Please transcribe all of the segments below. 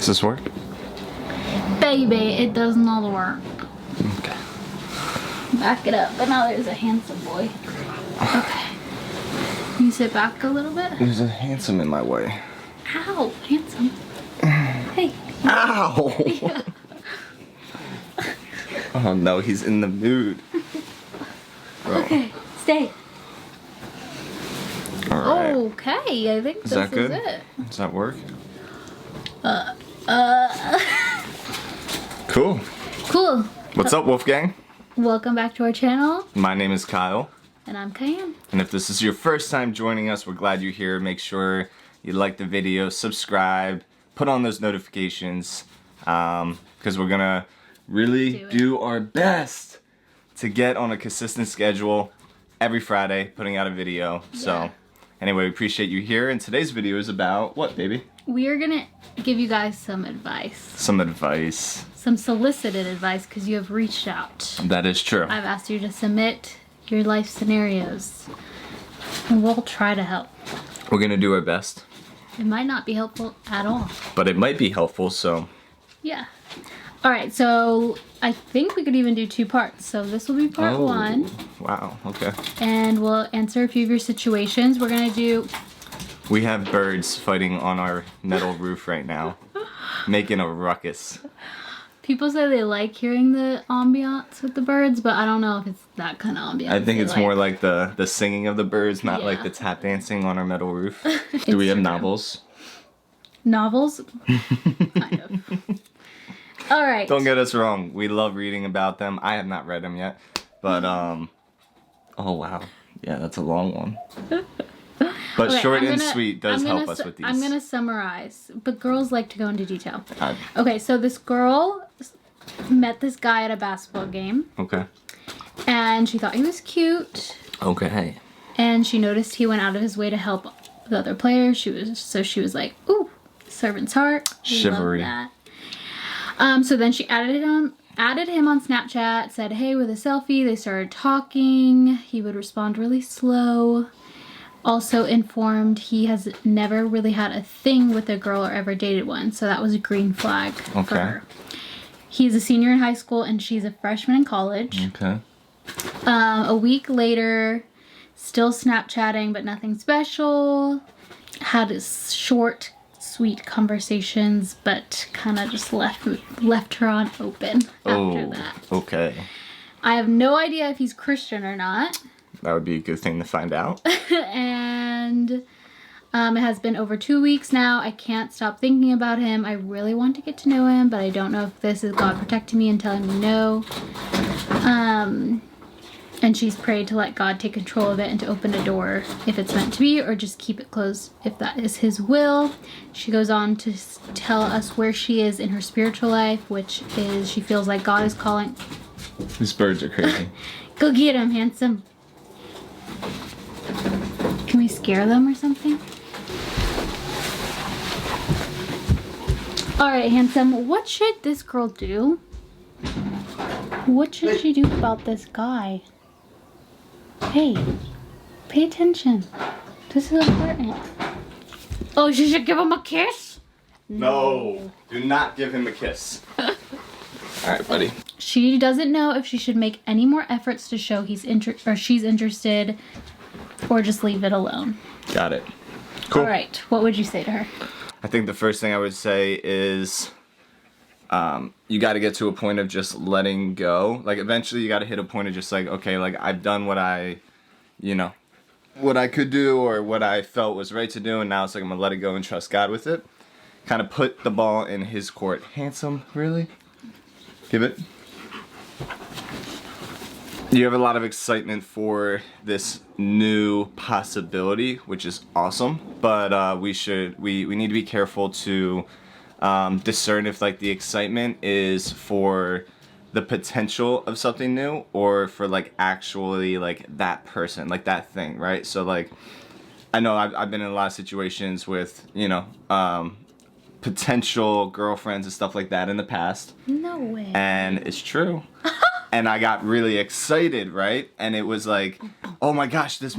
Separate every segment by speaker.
Speaker 1: Does this work?
Speaker 2: Baby, it does not work.
Speaker 1: Okay.
Speaker 2: Back it up. But now there's a handsome boy. Okay. Can you sit back a little bit?
Speaker 1: There's a handsome in my way.
Speaker 2: Ow, handsome. Hey.
Speaker 1: Ow!
Speaker 2: Yeah.
Speaker 1: Oh no, he's in the mood. Bro.
Speaker 2: Okay, stay.
Speaker 1: Alright.
Speaker 2: Okay, I think
Speaker 1: Is
Speaker 2: this
Speaker 1: that good?
Speaker 2: is it.
Speaker 1: Does that work? Cool.
Speaker 2: Cool.
Speaker 1: What's up, Wolfgang?
Speaker 2: Welcome back to our channel.
Speaker 1: My name is Kyle.
Speaker 2: And I'm Kian.
Speaker 1: And if this is your first time joining us, we're glad you're here. Make sure you like the video, subscribe, put on those notifications, because we're gonna really do our best to get on a consistent schedule every Friday, putting out a video.
Speaker 2: Yeah.
Speaker 1: So anyway, we appreciate you here. And today's video is about what, baby?
Speaker 2: We are gonna give you guys some advice.
Speaker 1: Some advice.
Speaker 2: Some solicited advice because you have reached out.
Speaker 1: That is true.
Speaker 2: I've asked you to submit your life scenarios. And we'll try to help.
Speaker 1: We're gonna do our best.
Speaker 2: It might not be helpful at all.
Speaker 1: But it might be helpful, so.
Speaker 2: Yeah. Alright, so I think we could even do 2 parts. So this will be part 1.
Speaker 1: Wow, okay.
Speaker 2: And we'll answer a few of your situations. We're gonna do...
Speaker 1: We have birds fighting on our metal roof right now, making a ruckus.
Speaker 2: People say they like hearing the ambiance with the birds, but I don't know if it's that kind of ambiance.
Speaker 1: I think it's
Speaker 2: like.
Speaker 1: more like the singing of the birds, not like the tap dancing on our metal roof. Do we have novels?
Speaker 2: Novels? Kind of. Alright.
Speaker 1: Don't get us wrong, we love reading about them. I have not read them yet, but oh wow. Yeah, that's a long one. But
Speaker 2: okay,
Speaker 1: short and sweet does help us with these.
Speaker 2: I'm gonna summarize, but girls like to go into detail. Okay, so this girl met this guy at a basketball game.
Speaker 1: Okay.
Speaker 2: And she thought he was cute.
Speaker 1: Okay.
Speaker 2: And she noticed he went out of his way to help the other players. She was like, ooh, servant's heart.
Speaker 1: Chivalry.
Speaker 2: Love that. So then she added him on Snapchat, said, hey, with a selfie. They started talking. He would respond really slow. Also informed he has never really had a thing with a girl or ever dated one. So that was a green flag for her. He's a senior in high school and she's a freshman in college.
Speaker 1: Okay.
Speaker 2: A week later, still Snapchatting, but nothing special. Had short, sweet conversations, but kind of just left her on open after that.
Speaker 1: Okay.
Speaker 2: I have no idea if he's Christian or not.
Speaker 1: That would be a good thing to find out.
Speaker 2: And it has been over 2 weeks now. I can't stop thinking about him. I really want to get to know him, but I don't know if this is God protecting me and telling me no. And she's prayed to let God take control of it and to open a door if it's meant to be, or just keep it closed if that is his will. She goes on to tell us where she is in her spiritual life, which is she feels like God is calling.
Speaker 1: These birds are crazy.
Speaker 2: Go get him, handsome. Can we scare them or something? Alright, handsome. What should this girl do? What should she do about this guy? Hey, pay attention. This is important. Oh, she should give him a kiss?
Speaker 1: No, do not give him a kiss. Alright, buddy.
Speaker 2: She doesn't know if she should make any more efforts to show she's interested, or just leave it alone.
Speaker 1: Got it. Cool.
Speaker 2: Alright, what would you say to her?
Speaker 1: I think the first thing I would say is you got to get to a point of just letting go. Like, eventually you got to hit a point of just like, okay, like, I've done what I could do or what I felt was right to do, and now it's like I'm going to let it go and trust God with it. Kind of put the ball in his court. Handsome, really? Give it. You have a lot of excitement for this new possibility, which is awesome, but we need to be careful to discern if like the excitement is for the potential of something new or for like actually like that person, like that thing, right? So like I know I've been in a lot of situations with, you know, potential girlfriends and stuff like that in the past.
Speaker 2: No way.
Speaker 1: And it's true. And I got really excited, right? And it was like, oh my gosh, this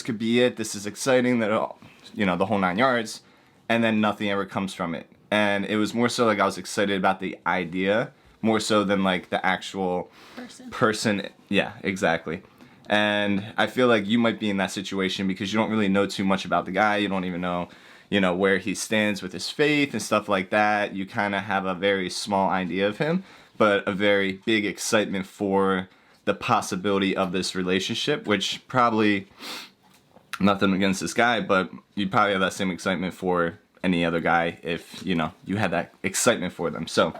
Speaker 1: could be it. This is exciting, that, you know, the whole 9 yards. And then nothing ever comes from it. and it was more so like I was excited about the idea more so than like the actual person. Yeah, exactly. And I feel like you might be in that situation because you don't really know too much about the guy. You don't even know, where he stands with his faith and stuff like that. You kind of have a very small idea of him, but a very big excitement for the possibility of this relationship, which probably, nothing against this guy, but you'd probably have that same excitement for any other guy if, you had that excitement for them. So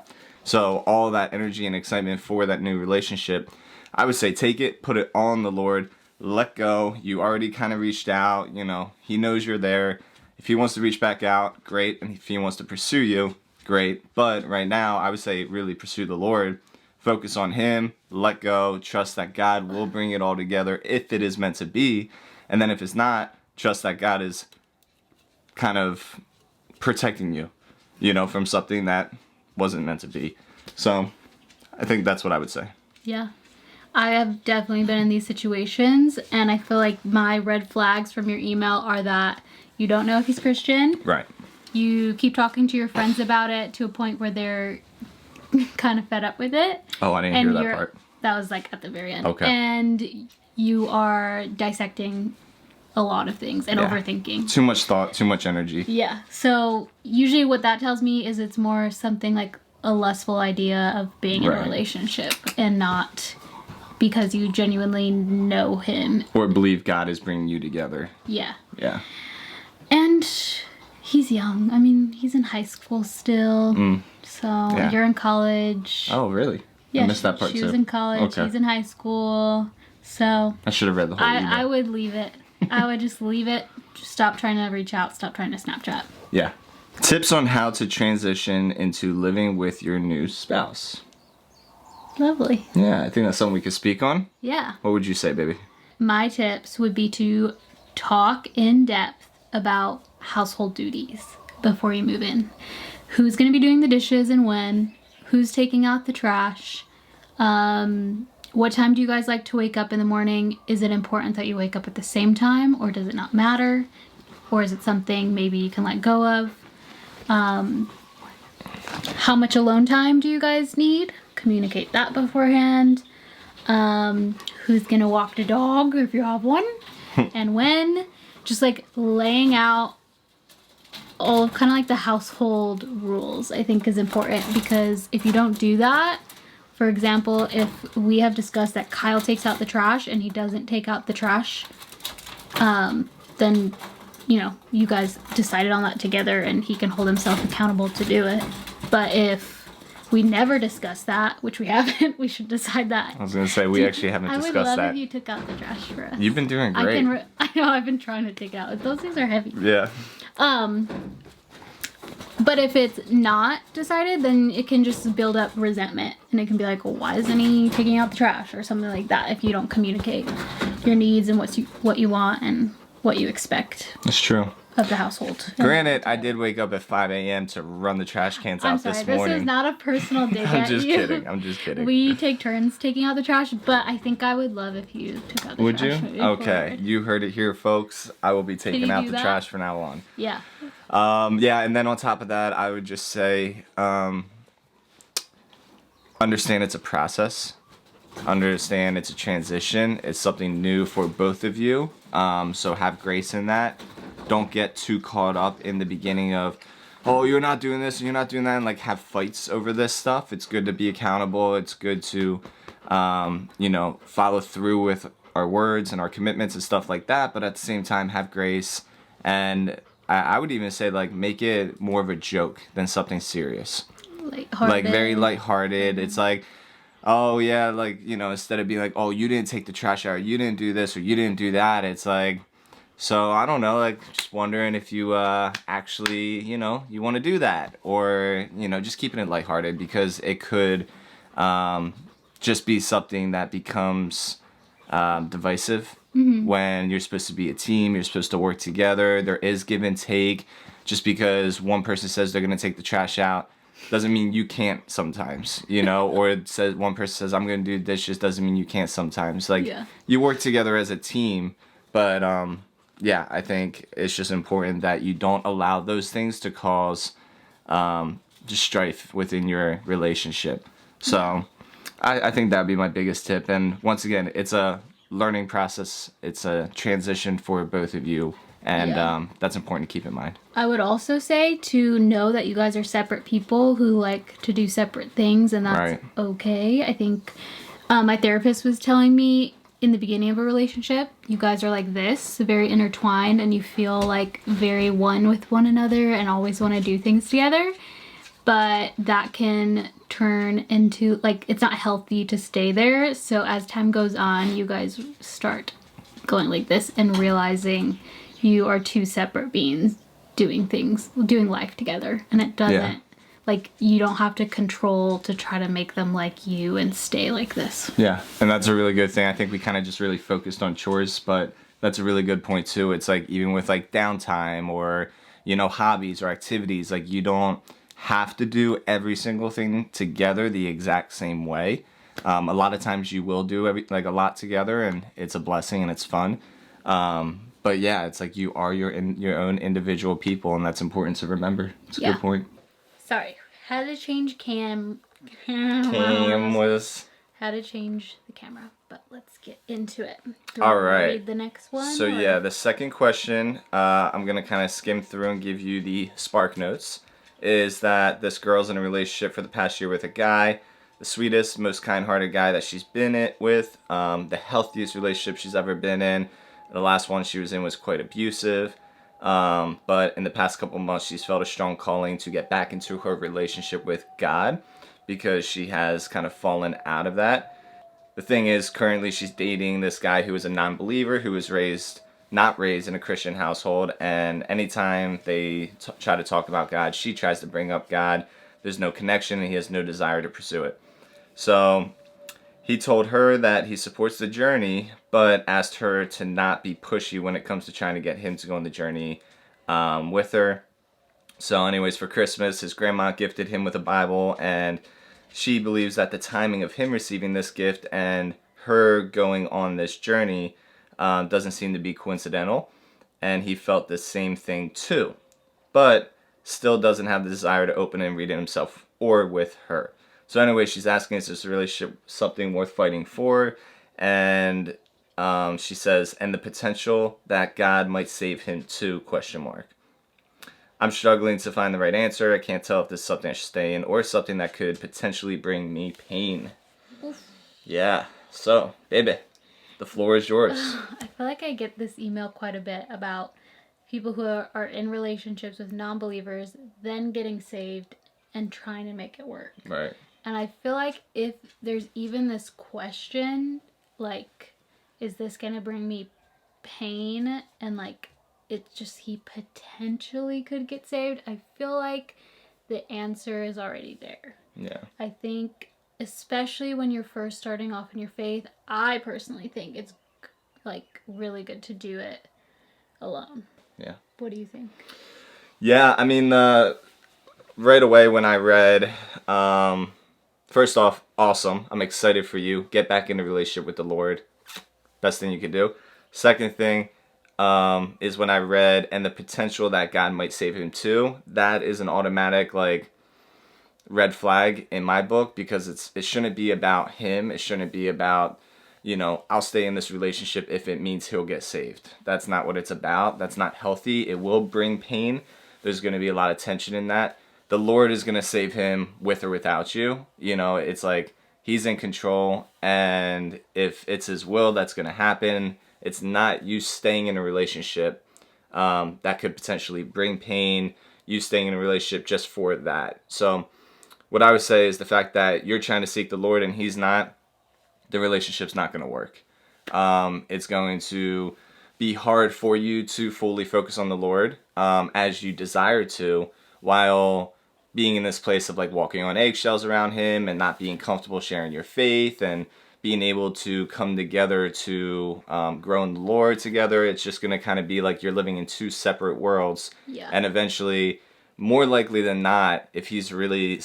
Speaker 1: all that energy and excitement for that new relationship, I would say take it, put it all on the Lord, let go. You already kind of reached out, he knows you're there. If he wants to reach back out, great. And if he wants to pursue you, great. But right now, I would say really pursue the Lord. Focus on him, let go, trust that God will bring it all together if it is meant to be. And then if it's not, trust that God is kind of protecting you, from something that wasn't meant to be. So I think that's what I would say.
Speaker 2: Yeah. I have definitely been in these situations, and I feel like my red flags from your email are that you don't know if he's Christian.
Speaker 1: Right.
Speaker 2: You keep talking to your friends about it to a point where they're kind of fed up with it.
Speaker 1: Oh, I didn't hear that part.
Speaker 2: That was like at the very end.
Speaker 1: Okay.
Speaker 2: And you are dissecting a lot of things and overthinking.
Speaker 1: Too much thought, too much energy.
Speaker 2: Yeah. So usually what that tells me is it's more something like a lustful idea of being in a relationship and not because you genuinely know him. Or
Speaker 1: believe God is bringing you together.
Speaker 2: Yeah.
Speaker 1: Yeah.
Speaker 2: And he's young. I mean, he's in high school still. So you're in college.
Speaker 1: Oh, really?
Speaker 2: Yeah,
Speaker 1: I missed that part
Speaker 2: she
Speaker 1: too.
Speaker 2: was in college.
Speaker 1: Okay.
Speaker 2: He's in high school. So
Speaker 1: I should have read the whole email.
Speaker 2: I would leave it. I would just leave it. Just stop trying to reach out. Stop trying to Snapchat.
Speaker 1: Yeah. Tips on how to transition into living with your new spouse.
Speaker 2: Lovely.
Speaker 1: Yeah, I think that's something we could speak on.
Speaker 2: Yeah.
Speaker 1: What would you say, baby?
Speaker 2: My tips would be to talk in depth about household duties before you move in. Who's going to be doing the dishes and when? Who's taking out the trash? What time do you guys like to wake up in the morning? Is it important that you wake up at the same time, or does it not matter? Or is it something maybe you can let go of? How much alone time do you guys need? Communicate that beforehand. Who's going to walk the dog if you have one? And when? Just like laying out all of kind of like the household rules, I think is important, because if you don't do that, for example, if we have discussed that Kyle takes out the trash and he doesn't take out the trash, then, you guys decided on that together and he can hold himself accountable to do it. But if we never discuss that, which we haven't, we should decide that.
Speaker 1: I was going to say, we actually haven't discussed that.
Speaker 2: I would love if you took out the trash for us.
Speaker 1: You've been doing great.
Speaker 2: I know, I've been trying to take out. Those things are heavy.
Speaker 1: Yeah.
Speaker 2: But if it's not decided, then it can just build up resentment. And it can be like, well, why isn't he taking out the trash? Or something like that if you don't communicate your needs and what you want and what you expect.
Speaker 1: That's true.
Speaker 2: Of the household.
Speaker 1: Granted, I did wake up at 5 a.m. to run the trash cans out this morning.
Speaker 2: This is not a personal dig at you.
Speaker 1: I'm just kidding.
Speaker 2: We take turns taking out the trash, but I think I would love if you took out the trash.
Speaker 1: Would you? Okay, you heard it here, folks. I will be taking out the trash from now on.
Speaker 2: Yeah.
Speaker 1: Yeah, and then on top of that, I would just say, understand it's a process. Understand it's a transition. It's something new for both of you. So have grace in that. Don't get too caught up in the beginning of, oh, you're not doing this and you're not doing that, and like have fights over this stuff. It's good to be accountable. It's good to, follow through with our words and our commitments and stuff like that. But at the same time, have grace. And I would even say, like, make it more of a joke than something serious.
Speaker 2: Lighthearted.
Speaker 1: Like, very lighthearted. Mm-hmm. It's like, oh, yeah, like, instead of being like, oh, you didn't take the trash out, or you didn't do this, or you didn't do that. It's like, so I don't know, like, just wondering if you actually, you want to do that. Or, just keeping it lighthearted, because it could just be something that becomes divisive. Mm-hmm. When you're supposed to be a team, you're supposed to work together. There is give and take. Just because one person says they're going to take the trash out doesn't mean you can't sometimes, or it says one person says, I'm going to do dishes, doesn't mean you can't sometimes. Like, you work together as a team, but, I think it's just important that you don't allow those things to cause, just strife within your relationship. So I think that'd be my biggest tip. And once again, it's a learning process. It's a transition for both of you. And that's important to keep in mind.
Speaker 2: I would also say to know that you guys are separate people who like to do separate things, and that's
Speaker 1: Right.
Speaker 2: okay. I think my therapist was telling me in the beginning of a relationship, you guys are like this, very intertwined, and you feel like very one with one another and always want to do things together. But that can turn into, like, it's not healthy to stay there. So as time goes on, you guys start going like this and realizing you are two separate beings doing life together. And it doesn't, like, you don't have to control to try to make them like you and stay like this.
Speaker 1: Yeah, and that's a really good thing. I think we kind of just really focused on chores, but that's a really good point too. It's like even with like downtime or, hobbies or activities, like you don't have to do every single thing together the exact same way. A lot of times you will do a lot together, and it's a blessing and it's fun. But yeah, it's like you are your own individual people, and that's important to remember. It's a good point.
Speaker 2: Sorry, had to change
Speaker 1: Cam
Speaker 2: cameras.
Speaker 1: was...
Speaker 2: How to change the camera, but let's get into it.
Speaker 1: All right.
Speaker 2: Read the next one.
Speaker 1: So yeah, the second question, I'm gonna kind of skim through and give you the spark notes. Is that this girl's in a relationship for the past year with a guy, the sweetest, most kind-hearted guy that she's been with, the healthiest relationship she's ever been in. The last one she was in was quite abusive, but in the past couple months she's felt a strong calling to get back into her relationship with God because she has kind of fallen out of that. The thing is, currently she's dating this guy who is a non-believer, who was not raised in a Christian household, and anytime they try to talk about God, she tries to bring up God. There's no connection, and he has no desire to pursue it. So he told her that he supports the journey, but asked her to not be pushy when it comes to trying to get him to go on the journey with her. So anyways, for Christmas, his grandma gifted him with a Bible, and she believes that the timing of him receiving this gift and her going on this journey doesn't seem to be coincidental, and he felt the same thing too, but still doesn't have the desire to open and read it himself or with her. So anyway, she's asking, is this relationship something worth fighting for? And she says, and the potential that God might save him too, ? I'm struggling to find the right answer. I can't tell if this is something I should stay in or something that could potentially bring me pain.
Speaker 2: Oof.
Speaker 1: Yeah, so, baby, the floor is yours.
Speaker 2: I feel like I get this email quite a bit about people who are in relationships with non-believers, then getting saved and trying to make it work.
Speaker 1: Right.
Speaker 2: And I feel like if there's even this question, like, is this going to bring me pain? And like, it's just he potentially could get saved. I feel like the answer is already there.
Speaker 1: Yeah.
Speaker 2: I think, especially when you're first starting off in your faith, I personally think it's like really good to do it alone.
Speaker 1: Yeah.
Speaker 2: What do you think?
Speaker 1: Yeah, I mean, right away when I read, first off, awesome. I'm excited for you. Get back in a relationship with the Lord. Best thing you could do. Second thing is when I read, and the potential that God might save him too. That is an automatic, like, red flag in my book, because it shouldn't be about him. It shouldn't be about, I'll stay in this relationship if it means he'll get saved. That's not what it's about. That's not healthy. It will bring pain. There's going to be a lot of tension in that. The Lord is going to save him with or without you. It's like he's in control, and if it's his will, that's going to happen. It's not you staying in a relationship that could potentially bring pain, you staying in a relationship just for that. So what I would say is the fact that you're trying to seek the Lord and he's not, the relationship's not going to work. It's going to be hard for you to fully focus on the Lord as you desire to, while being in this place of like walking on eggshells around him and not being comfortable sharing your faith and being able to come together to grow in the Lord together. It's just going to kind of be like you're living in two separate worlds.
Speaker 2: Yeah.
Speaker 1: And eventually, more likely than not, if he's really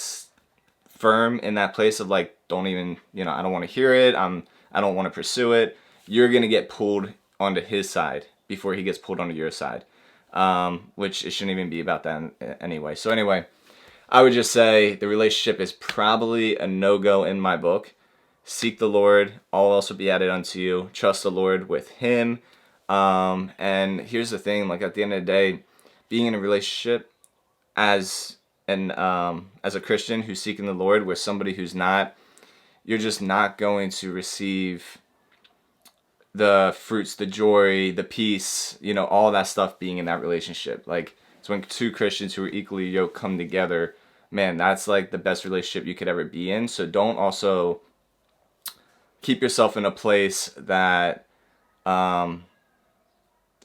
Speaker 1: firm in that place of like, don't even, I don't want to hear it, I don't want to pursue it, you're going to get pulled onto his side before he gets pulled onto your side, which it shouldn't even be about that anyway. So anyway, I would just say the relationship is probably a no-go in my book. Seek the Lord, all else will be added unto you. Trust the Lord with him. And here's the thing, like at the end of the day, being in a relationship as as a Christian who's seeking the Lord with somebody who's not, you're just not going to receive the fruits, the joy, the peace, all that stuff being in that relationship. Like, it's when two Christians who are equally yoked come together, man, that's like the best relationship you could ever be in. So don't also keep yourself in a place that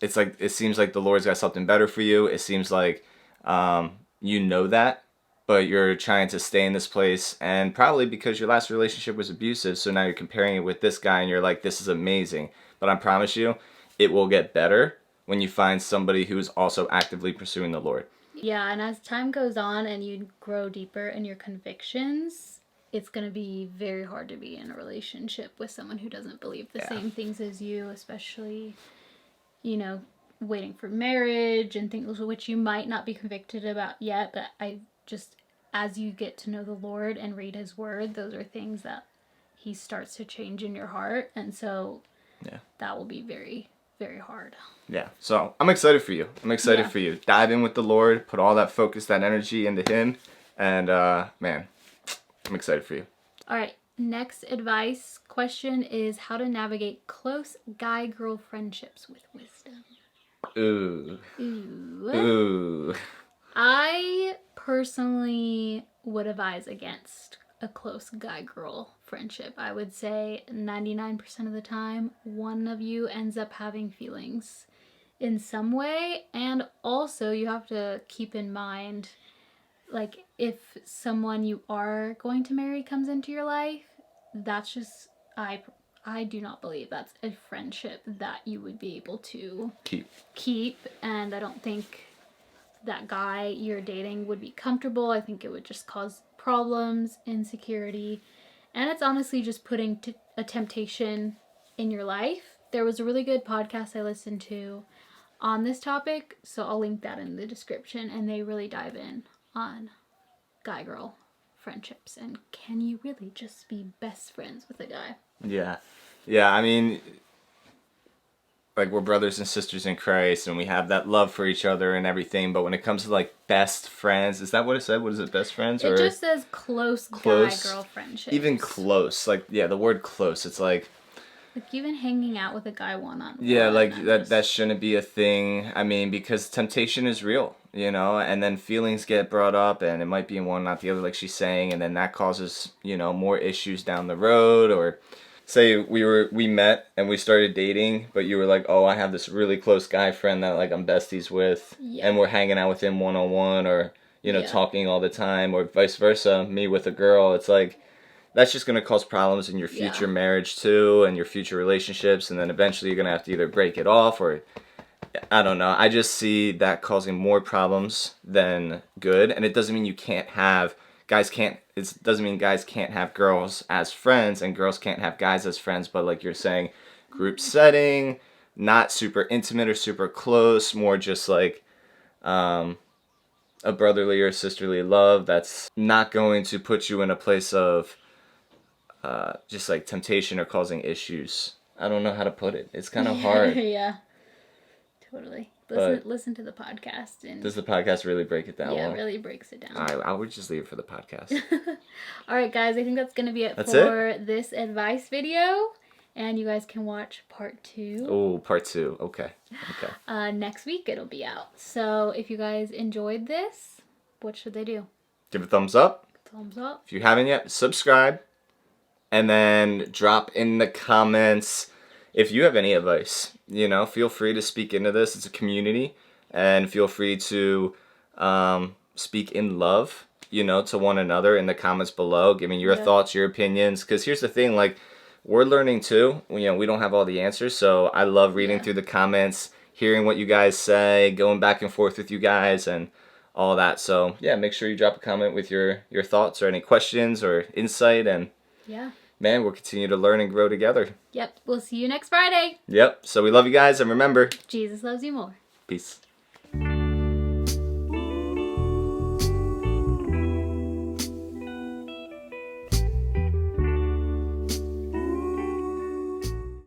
Speaker 1: it's like, it seems like the Lord's got something better for you. It seems like that, but you're trying to stay in this place, and probably because your last relationship was abusive, so now you're comparing it with this guy and you're like, this is amazing. But I promise you, it will get better when you find somebody who's also actively pursuing the Lord.
Speaker 2: Yeah, and as time goes on and you grow deeper in your convictions, it's going to be very hard to be in a relationship with someone who doesn't believe the same things as you, especially, waiting for marriage and things which you might not be convicted about yet, but as you get to know the Lord and read his word, those are things that he starts to change in your heart, and so that will be very, very hard.
Speaker 1: Yeah, so I'm excited for you. For you. Dive in with the Lord, put all that focus, that energy into him, and man, I'm excited for you.
Speaker 2: All right, next advice question is how to navigate close guy-girl friendships with wisdom.
Speaker 1: Ooh.
Speaker 2: Ooh.
Speaker 1: Ooh.
Speaker 2: I personally would advise against a close guy-girl friendship. I would say 99% of the time, one of you ends up having feelings in some way. And also, you have to keep in mind, like, if someone you are going to marry comes into your life, that's just, I do not believe that's a friendship that you would be able to keep. And I don't think that guy you're dating would be comfortable. I think it would just cause problems, insecurity, and it's honestly just putting a temptation in your life. There was a really good podcast I listened to on this topic, so I'll link that in the description, and they really dive in on guy-girl friendships and can you really just be best friends with a guy?
Speaker 1: Yeah, I mean, like, we're brothers and sisters in Christ, and we have that love for each other and everything, but when it comes to, like, best friends, is that what it said? What is it, best friends?
Speaker 2: It just says close guy-girl friendships.
Speaker 1: Even close. Like, yeah, the word close, it's like
Speaker 2: even hanging out with a guy one-on-one.
Speaker 1: Yeah, like, that shouldn't be a thing. I mean, because temptation is real, and then feelings get brought up, and it might be in one, not the other, like she's saying, and then that causes, more issues down the road, or say we met and we started dating, but you were like, oh, I have this really close guy friend that, like, I'm besties with, and we're hanging out with him one-on-one, or, talking all the time, or vice versa, me with a girl. It's like, that's just going to cause problems in your future marriage, too, and your future relationships, and then eventually you're going to have to either break it off, or, I don't know. I just see that causing more problems than good, and it doesn't mean it doesn't mean guys can't have girls as friends and girls can't have guys as friends, but like you're saying, group setting, not super intimate or super close, more just like a brotherly or sisterly love that's not going to put you in a place of just like temptation or causing issues. I don't know how to put it. It's kind of hard.
Speaker 2: Yeah, totally. Listen to the podcast. And
Speaker 1: does the podcast really break it down?
Speaker 2: Yeah, it really breaks it down.
Speaker 1: All right, I would just leave it for the podcast.
Speaker 2: All right, guys, I think that's going to be it for this advice video. And you guys can watch part 2.
Speaker 1: Oh, part 2. Okay.
Speaker 2: Next week it'll be out. So if you guys enjoyed this, what should they do?
Speaker 1: Give a thumbs up.
Speaker 2: Thumbs up.
Speaker 1: If you haven't yet, subscribe. And then drop in the comments if you have any advice. Feel free to speak into this. It's a community. And feel free to speak in love, to one another in the comments below, giving your thoughts, your opinions. Because here's the thing, like, we're learning too. We don't have all the answers. So I love reading through the comments, hearing what you guys say, going back and forth with you guys, and all that. So, yeah, make sure you drop a comment with your thoughts or any questions or insight. And man, we'll continue to learn and grow together.
Speaker 2: Yep. We'll see you next Friday.
Speaker 1: Yep. So we love you guys, and remember,
Speaker 2: Jesus loves you more.
Speaker 1: Peace.